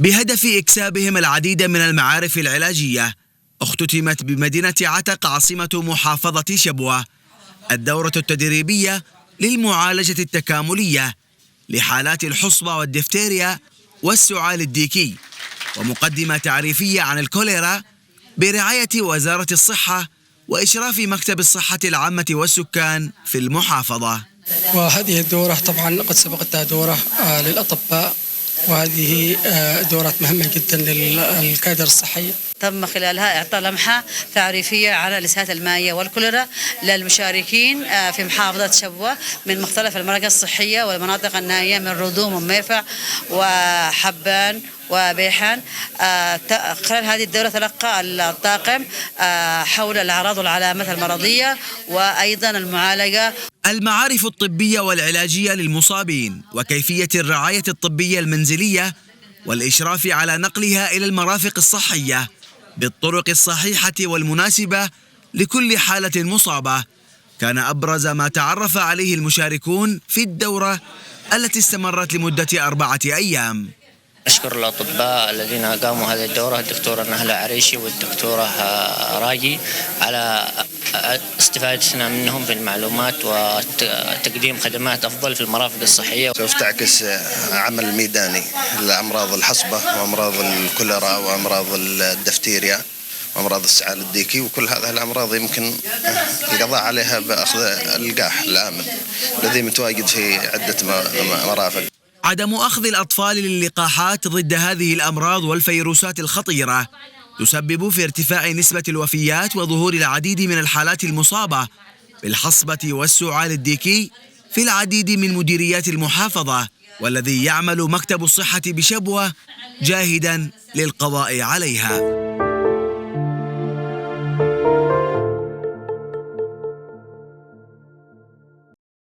بهدف إكسابهم العديد من المعارف العلاجية. اختتمت بمدينة عتق عاصمة محافظة شبوة الدورة التدريبية للمعالجة التكاملية لحالات الحصبة والدفتيريا والسعال الديكي، ومقدمة تعريفية عن الكوليرا برعاية وزارة الصحة وإشراف مكتب الصحة العامة والسكان في المحافظة. وهذه الدورة طبعا قد سبقتها دورة للأطباء، وهذه دورات مهمة جدا للكادر الصحي. تم خلالها إعطاء لمحة تعريفية على الإسهالات المائية والكوليرا للمشاركين في محافظة شبوة من مختلف المراكز الصحية والمناطق النائية من ردوم وميفع وحبان وبيحان. خلال هذه الدورة تلقى الطاقم حول الأعراض والعلامات المرضية وأيضا المعالجة، المعارف الطبية والعلاجية للمصابين، وكيفية الرعاية الطبية المنزلية والإشراف على نقلها إلى المرافق الصحية بالطرق الصحيحة والمناسبة لكل حالة مصابة. كان أبرز ما تعرف عليه المشاركون في الدورة التي استمرت لمدة 4 أيام. أشكر الأطباء الذين قاموا هذه الدورة، الدكتورة نهلة عريشي والدكتورة راجي، على استفادتنا منهم في المعلومات وتقديم خدمات أفضل في المرافق الصحية. سوف تعكس عمل ميداني لأمراض الحصبة وأمراض الكوليرا وأمراض الدفتيريا وأمراض السعال الديكي، وكل هذه الأمراض يمكن القضاء عليها بأخذ اللقاح الآمن الذي متواجد في عدة مرافق. عدم أخذ الأطفال للقاحات ضد هذه الأمراض والفيروسات الخطيرة تسبب في ارتفاع نسبة الوفيات وظهور العديد من الحالات المصابة بالحصبة والسعال الديكي في العديد من مديريات المحافظة، والذي يعمل مكتب الصحة بشبوة جاهدا للقضاء عليها.